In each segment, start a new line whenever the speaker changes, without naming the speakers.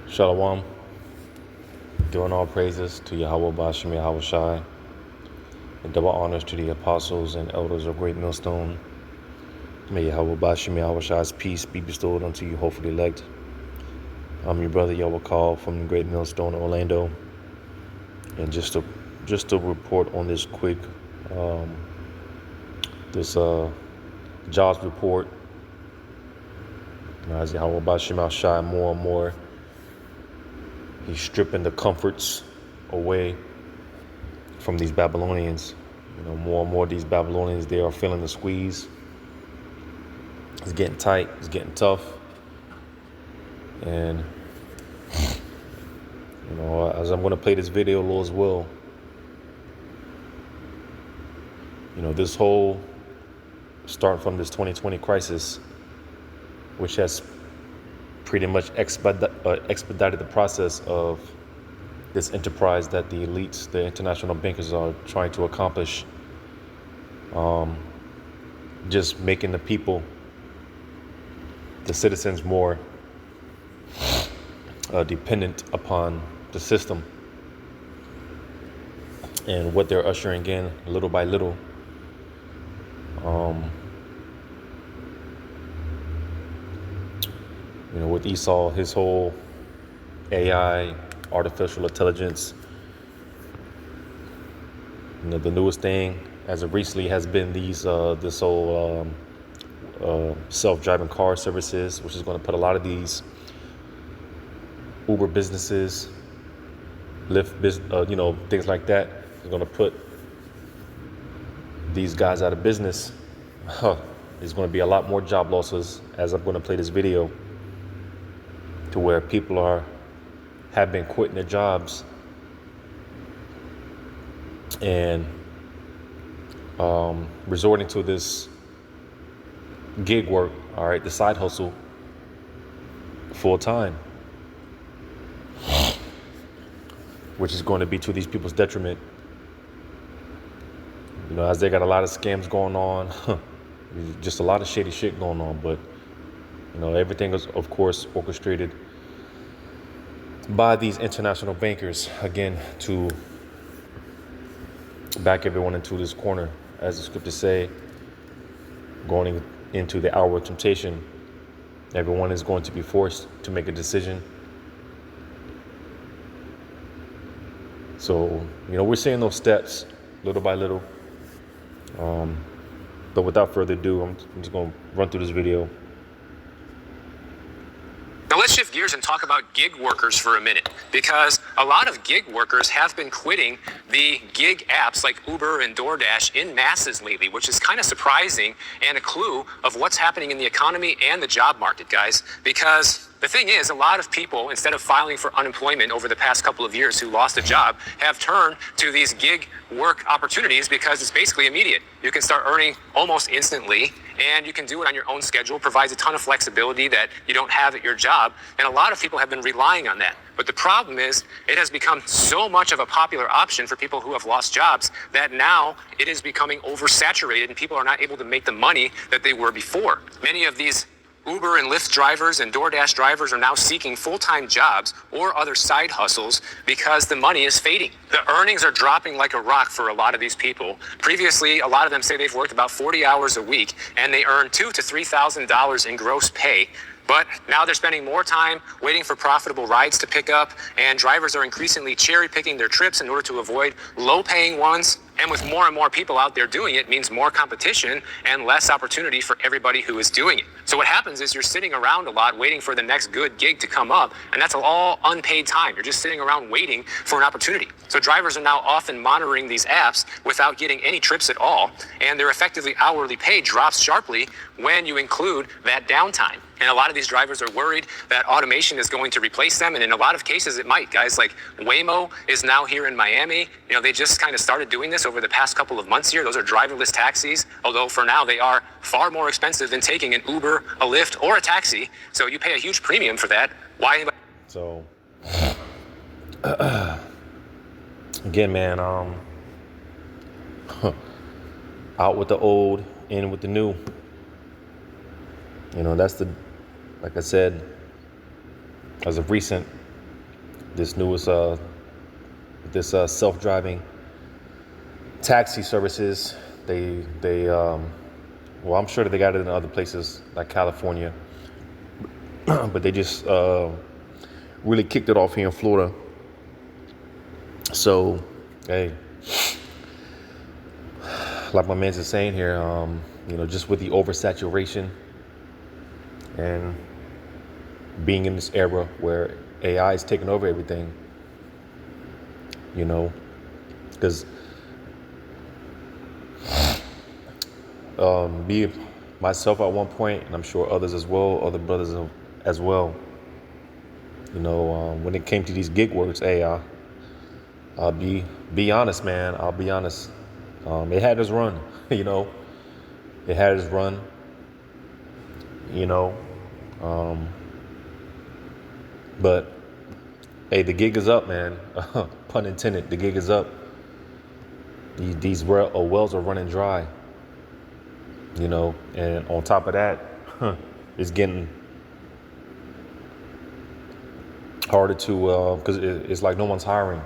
Shalom, doing all praises to Yahweh Bashem Yahweh Shai, and double honors to the apostles and elders of Great Millstone. May Yahweh Bashem Yahweh Shai's peace be bestowed unto you, hopefully elect. I'm your brother Yahweh Call from the Great Millstone, Orlando, and just to report on this quick, jobs report. As Yahweh Bashem Yahweh Shai more and more, he's stripping the comforts away from these Babylonians. More and more of these Babylonians, they are feeling the squeeze. It's getting tight. It's getting tough. And, as I'm going to play this video, Lord's will, this whole start from this 2020 crisis, which has pretty much expedited the process of this enterprise that the elites, the international bankers, are trying to accomplish. Just making the people, the citizens, more dependent upon the system, and what they're ushering in little by little. With Esau, his whole AI, artificial intelligence, the newest thing as of recently has been this whole self-driving car services, which is going to put a lot of these Uber businesses, Lyft, things like that. It's going to put these guys out of business. There's going to be a lot more job losses, as I'm going to play this video, to where people have been quitting their jobs and resorting to this gig work, the side hustle, full time, which is going to be to these people's detriment. As they got a lot of scams going on, just a lot of shady shit going on. But everything is, of course, orchestrated by these international bankers, again, to back everyone into this corner. As the scriptures say, going into the hour of temptation, everyone is going to be forced to make a decision. So, we're seeing those steps little by little. But without further ado, I'm just going to run through this video.
Now let's shift gears and talk about gig workers for a minute, because a lot of gig workers have been quitting the gig apps like Uber and DoorDash in masses lately, which is kind of surprising and a clue of what's happening in the economy and the job market, guys. Because the thing is, a lot of people, instead of filing for unemployment over the past couple of years who lost a job, have turned to these gig work opportunities because it's basically immediate. You can start earning almost instantly, and you can do it on your own schedule. Provides a ton of flexibility that you don't have at your job, and a lot of people have been relying on that. But the problem is, it has become so much of a popular option for people who have lost jobs that now it is becoming oversaturated, and people are not able to make the money that they were before. Many of these Uber and Lyft drivers and DoorDash drivers are now seeking full-time jobs or other side hustles because the money is fading. The earnings are dropping like a rock for a lot of these people. Previously, a lot of them say they've worked about 40 hours a week and they earn $2,000 to $3,000 in gross pay. But now they're spending more time waiting for profitable rides to pick up, and drivers are increasingly cherry-picking their trips in order to avoid low-paying ones. And with more and more people out there doing it means more competition and less opportunity for everybody who is doing it. So what happens is you're sitting around a lot waiting for the next good gig to come up, and that's all unpaid time. You're just sitting around waiting for an opportunity. So drivers are now often monitoring these apps without getting any trips at all, and their effectively hourly pay drops sharply when you include that downtime. And a lot of these drivers are worried that automation is going to replace them. And in a lot of cases, it might. Guys like Waymo is now here in Miami. They just kind of started doing this over the past couple of months here. Those are driverless taxis, although for now they are far more expensive than taking an Uber, a Lyft, or a taxi. So you pay a huge premium for that. Why anybody?
So, again, man, out with the old, in with the new. That's like I said, as of recent, this newest self-driving taxi services. Well, I'm sure that they got it in other places like California, but they just really kicked it off here in Florida. So, hey, like my man's is saying here, just with the oversaturation and being in this era where AI is taking over everything, because me, myself at one point, and I'm sure others as well, other brothers as well, when it came to these gig works, hey, I'll be honest, man. I'll be honest. It had its run, It had its run, But hey, the gig is up, man. Pun intended. The gig is up. These wells are running dry, And on top of that, it's getting harder to because it's like no one's hiring.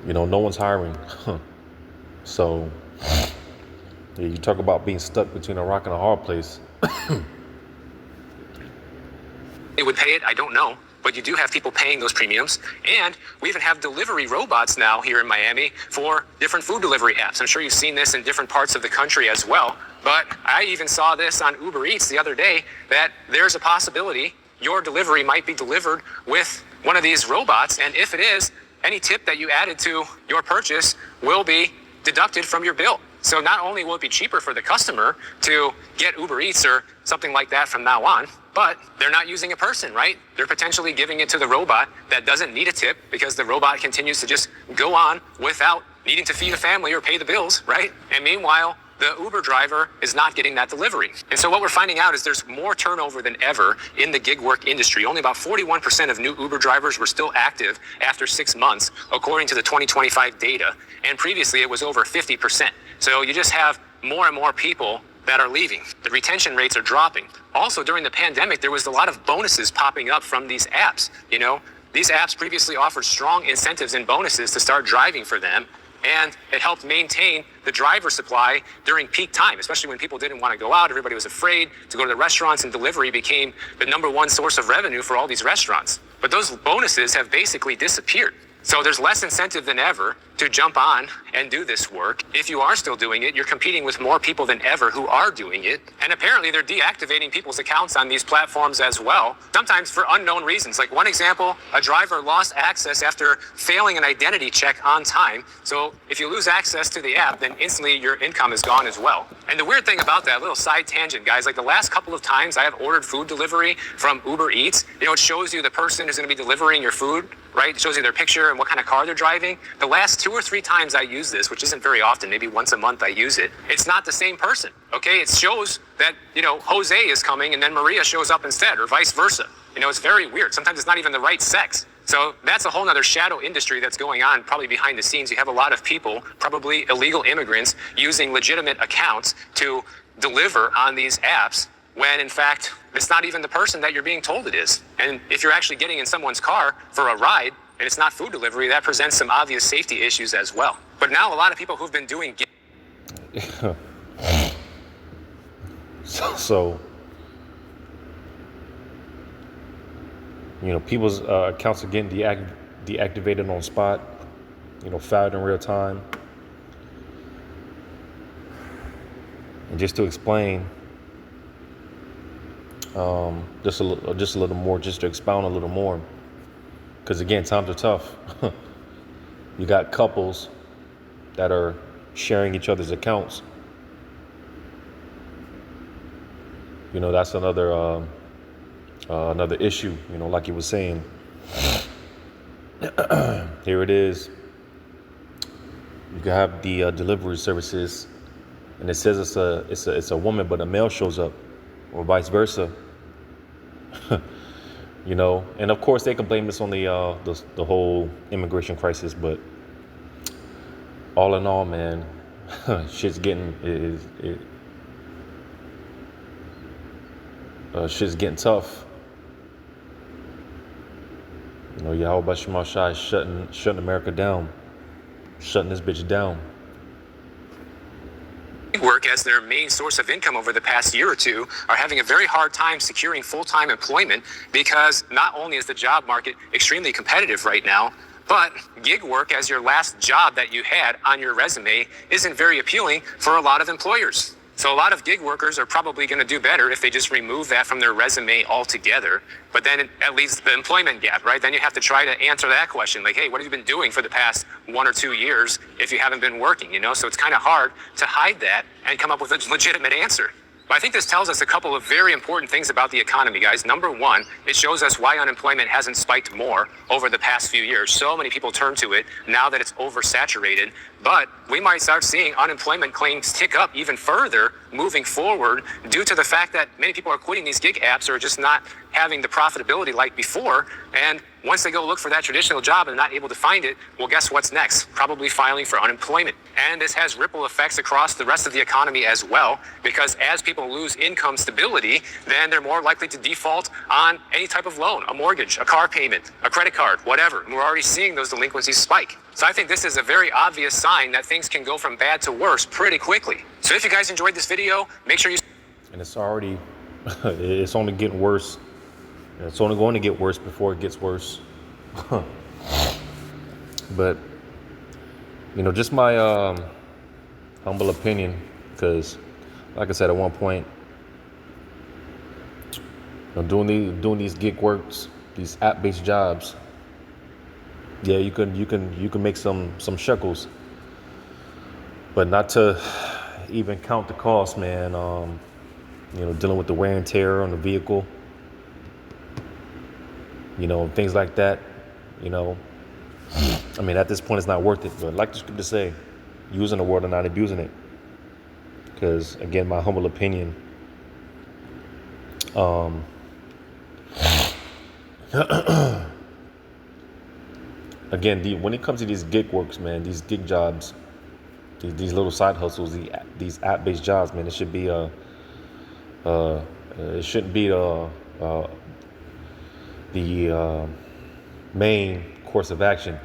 No one's hiring. So yeah, you talk about being stuck between a rock and a hard place.
It would pay it, I don't know. But you do have people paying those premiums. And we even have delivery robots now here in Miami for different food delivery apps. I'm sure you've seen this in different parts of the country as well. But I even saw this on Uber Eats the other day, that there's a possibility your delivery might be delivered with one of these robots. And if it is, any tip that you added to your purchase will be deducted from your bill. So not only will it be cheaper for the customer to get Uber Eats or something like that from now on, but they're not using a person, right? They're potentially giving it to the robot that doesn't need a tip because the robot continues to just go on without needing to feed a family or pay the bills, right? And meanwhile, the Uber driver is not getting that delivery. And so what we're finding out is there's more turnover than ever in the gig work industry. Only about 41% of new Uber drivers were still active after 6 months, according to the 2025 data. And previously it was over 50%. So you just have more and more people that are leaving. The retention rates are dropping. Also, during the pandemic, there was a lot of bonuses popping up from these apps. These apps previously offered strong incentives and bonuses to start driving for them. And it helped maintain the driver supply during peak time, especially when people didn't want to go out. Everybody was afraid to go to the restaurants, and delivery became the #1 source of revenue for all these restaurants. But those bonuses have basically disappeared. So there's less incentive than ever to jump on and do this work. If you are still doing it, you're competing with more people than ever who are doing it. And apparently they're deactivating people's accounts on these platforms as well, sometimes for unknown reasons. Like one example, a driver lost access after failing an identity check on time. So if you lose access to the app, then instantly your income is gone as well. And the weird thing about that, little side tangent, guys, like the last couple of times I have ordered food delivery from Uber Eats, it shows you the person who's going to be delivering your food, right? It shows you their picture and what kind of car they're driving. The last 2 or 3 times I use this, which isn't very often, maybe once a month I use it, it's not the same person, okay? It shows that, Jose is coming and then Maria shows up instead, or vice versa. It's very weird. Sometimes it's not even the right sex. So that's a whole nother shadow industry that's going on probably behind the scenes. You have a lot of people, probably illegal immigrants, using legitimate accounts to deliver on these apps when in fact it's not even the person that you're being told it is. And if you're actually getting in someone's car for a ride and it's not food delivery, that presents some obvious safety issues as well. But now a lot of people who've been doing
so people's accounts are getting deactivated on spot, fouled in real time. And just to explain, just a little more, just to expound a little more, because again, times are tough. You got couples that are sharing each other's accounts. That's another issue. Like you were saying. Here it is. You can have the delivery services, and it says it's a woman, but a male shows up, or vice versa. And of course they can blame this on the whole immigration crisis, but all in all, man, shit's getting shit's getting tough. Yahweh Shema Shai shutting America down, shutting this bitch down.
Work as their main source of income over the past year or two are having a very hard time securing full-time employment because not only is the job market extremely competitive right now, but gig work as your last job that you had on your resume isn't very appealing for a lot of employers. So a lot of gig workers are probably going to do better if they just remove that from their resume altogether. But then that leaves the employment gap, right? Then you have to try to answer that question. Like, hey, what have you been doing for the past 1 or 2 years if you haven't been working, So it's kind of hard to hide that and come up with a legitimate answer. But I think this tells us a couple of very important things about the economy, guys. Number one, it shows us why unemployment hasn't spiked more over the past few years. So many people turn to it now that it's oversaturated. But we might start seeing unemployment claims tick up even further moving forward due to the fact that many people are quitting these gig apps or just not having the profitability like before. And once they go look for that traditional job and not able to find it, well, guess what's next? Probably filing for unemployment. And this has ripple effects across the rest of the economy as well, because as people lose income stability, then they're more likely to default on any type of loan, a mortgage, a car payment, a credit card, whatever. And we're already seeing those delinquencies spike. So I think this is a very obvious sign that things can go from bad to worse pretty quickly. So if you guys enjoyed this video, make sure you...
And it's already, it's only getting worse. It's only going to get worse before it gets worse. But, just my humble opinion, because, like I said, at one point, doing these gig works, these app-based jobs, yeah, you can make some shekels, but not to even count the cost, man. Dealing with the wear and tear on the vehicle, things like that. At this point, it's not worth it. But like the scripture say, using the word and not abusing it. Because again, my humble opinion, again, when it comes to these gig works, man, these gig jobs, these little side hustles, these app-based jobs, man, it should be it shouldn't be the main course of action,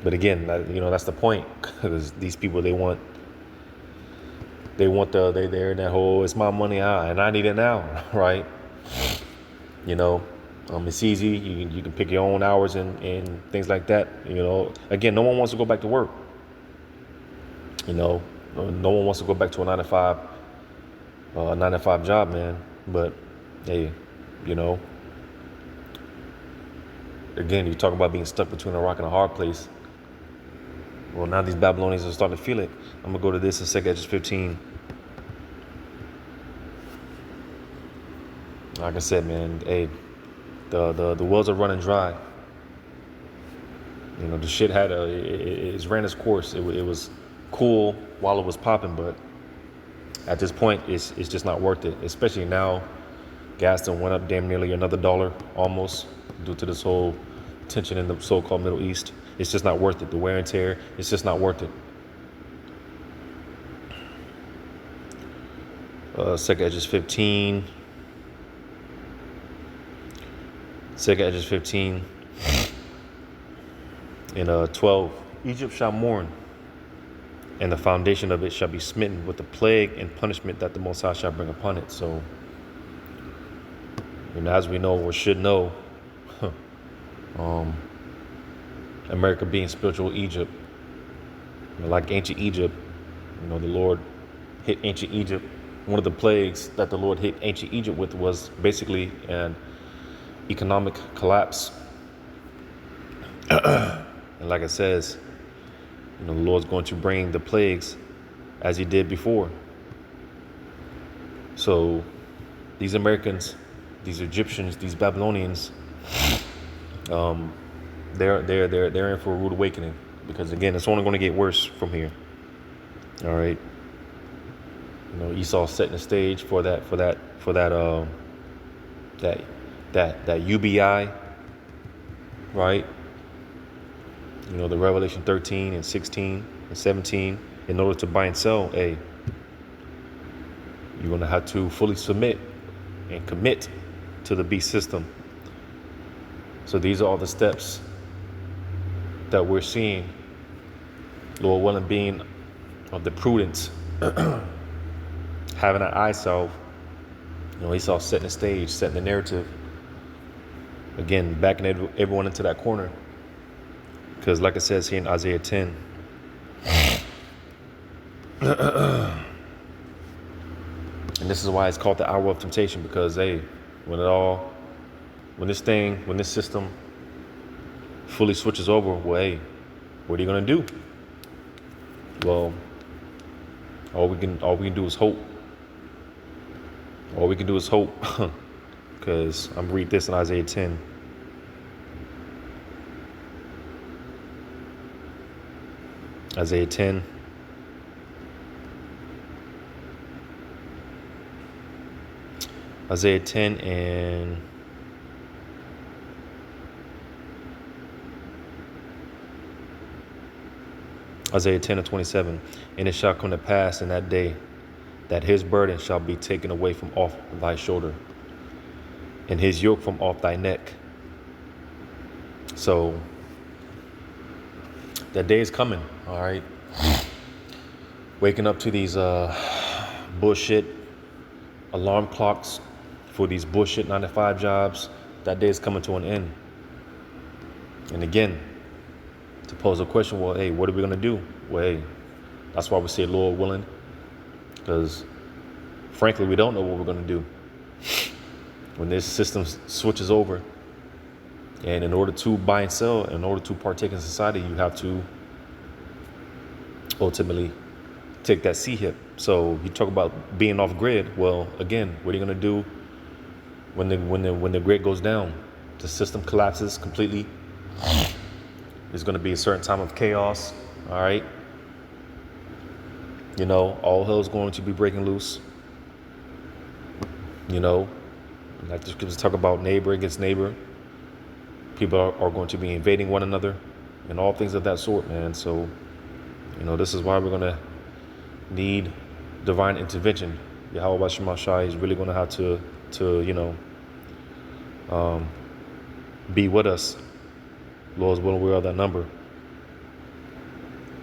But again, that's the point, because these people, they're in that whole, it's my money, and I need it now, right? It's easy. You can pick your own hours and things like that. Again, no one wants to go back to work. No one wants to go back to a 9 to 5 job, man. But hey, again, you talk about being stuck between a rock and a hard place. Well, now these Babylonians are starting to feel it. I'm gonna go to this in 2 Esdras 15. Like I said, man, hey, the wells are running dry. The shit it ran its course. It was cool while it was popping, but at this point, it's just not worth it. Especially now, gas done went up damn nearly another $1 almost due to this whole tension in the so-called Middle East. It's just not worth it. The wear and tear, it's just not worth it. 2 Esdras 15. 2 Esdras 15 and 12. Egypt shall mourn, and the foundation of it shall be smitten with the plague and punishment that the Most High shall bring upon it. So, as we know or should know, America being spiritual Egypt, like ancient Egypt, the Lord hit ancient Egypt. One of the plagues that the Lord hit ancient Egypt with was basically an economic collapse. And like it says, the Lord's going to bring the plagues as he did before. So these Americans, these Egyptians, these Babylonians, they're in for a rude awakening, because again, it's only going to get worse from here. All right. Esau setting the stage for that UBI, right? The Revelation 13 and 16 and 17, in order to buy and sell, you're going to have to fully submit and commit to the beast system. So these are all the steps that we're seeing, Lord willing, being of the prudence, having an eye salve. Esau setting the stage, setting the narrative. Again, backing everyone into that corner. Because like it says here in Isaiah 10, and this is why it's called the hour of temptation, because when this system fully switches over, well, hey, what are you gonna do? Well, all we can do is hope. All we can do is hope. Because I'm reading this in Isaiah 10. Isaiah 10. Isaiah 10 and Isaiah 10 and 27. And it shall come to pass in that day that his burden shall be taken away from off thy shoulder, and his yoke from off thy neck. So that day is coming, all right? Waking up to these bullshit alarm clocks for these bullshit 9-to-5 jobs, that day is coming to an end. And again, to pose a question, well, hey, what are we going to do? Well, hey, that's why we say Lord willing, because frankly, we don't know what we're going to do when this system switches over. And in order to buy and sell, in order to partake in society, you have to ultimately take that C-hip. So you talk about being off grid. Well, again, what are you going to do when the grid goes down? The system collapses completely. There's going to be a certain time of chaos. All right. All hell's going to be breaking loose. Like the scriptures talk about neighbor against neighbor. People are going to be invading one another and all things of that sort, man. So, this is why we're going to need divine intervention. Yahweh Shai is really going to have to be with us. Lord's willing, we are that number.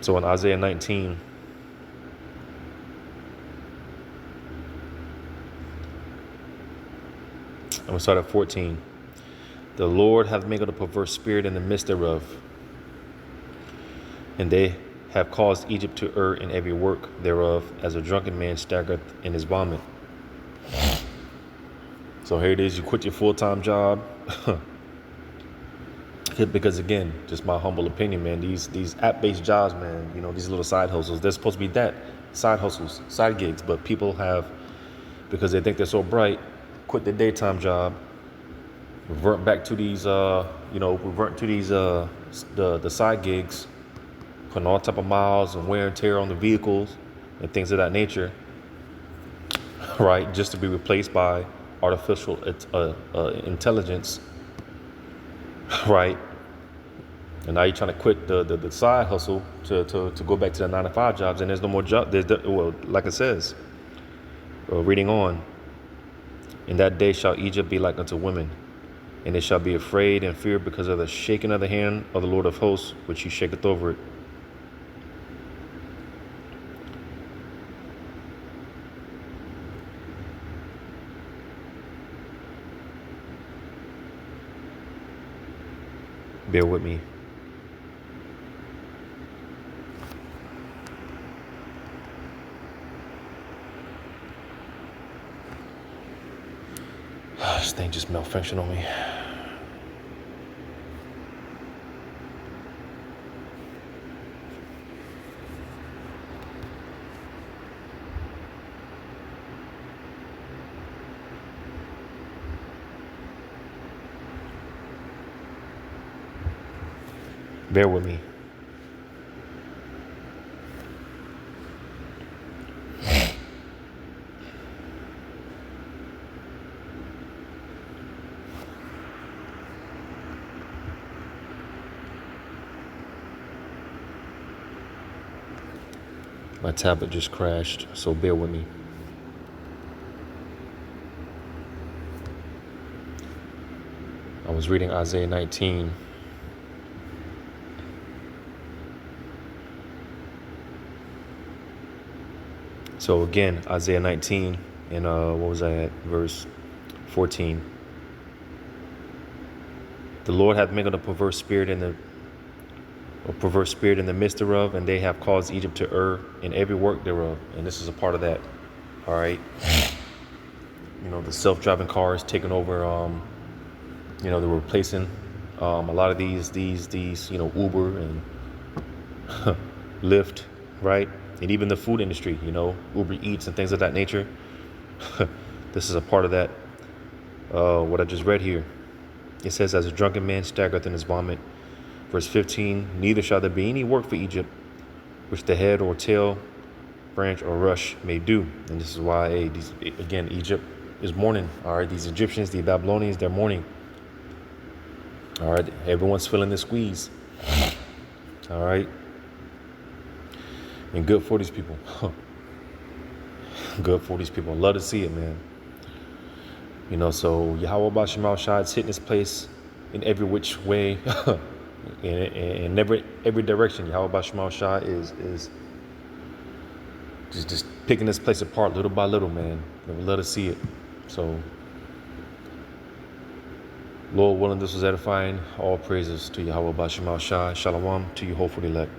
So in Isaiah 19, I'm going to start at 14. The Lord hath mingled a perverse spirit in the midst thereof, and they have caused Egypt to err in every work thereof, as a drunken man staggereth in his vomit. So here it is, you quit your full-time job. Because again, just my humble opinion, man, these app-based jobs, man, these little side hustles, they're supposed to be that, side hustles, side gigs, but people have, because they think they're so bright, quit their daytime job, revert back to these, the side gigs, putting all type of miles and wear and tear on the vehicles and things of that nature, right? Just to be replaced by artificial intelligence, right? And now you're trying to quit the side hustle to go back to the 9-to-5 jobs, and there's no more job. Well, like it says, reading on, in that day shall Egypt be like unto women, and it shall be afraid and fear because of the shaking of the hand of the Lord of hosts, which he shaketh over it. Bear with me. This thing just malfunctioned on me. Bear with me. My tablet just crashed, so bear with me. I was reading Isaiah 19. So again, Isaiah 19, and what was I at? Verse 14. The Lord hath mingled a perverse spirit in the midst thereof, and they have caused Egypt to err in every work thereof. And this is a part of that. All right. The self-driving cars taking over. They're replacing a lot of these Uber and Lyft, right? And even the food industry, Uber Eats and things of that nature. This is a part of that. What I just read here. It says, as a drunken man staggereth in his vomit. Verse 15, neither shall there be any work for Egypt, which the head or tail, branch or rush may do. And this is why, Egypt is mourning. All right, these Egyptians, the Babylonians, they're mourning. All right, everyone's feeling the squeeze. All right. And good for these people. Good for these people. Love to see it, man. So Yahweh Bashem Al-Shai is hitting this place in every which way. in every direction. Yahweh Bashem Al-Shai is just picking this place apart little by little, man. And we love to see it. So, Lord willing, this was edifying. All praises to Yahweh Bashem Al-Shai. Shalom to you, hopefully elect.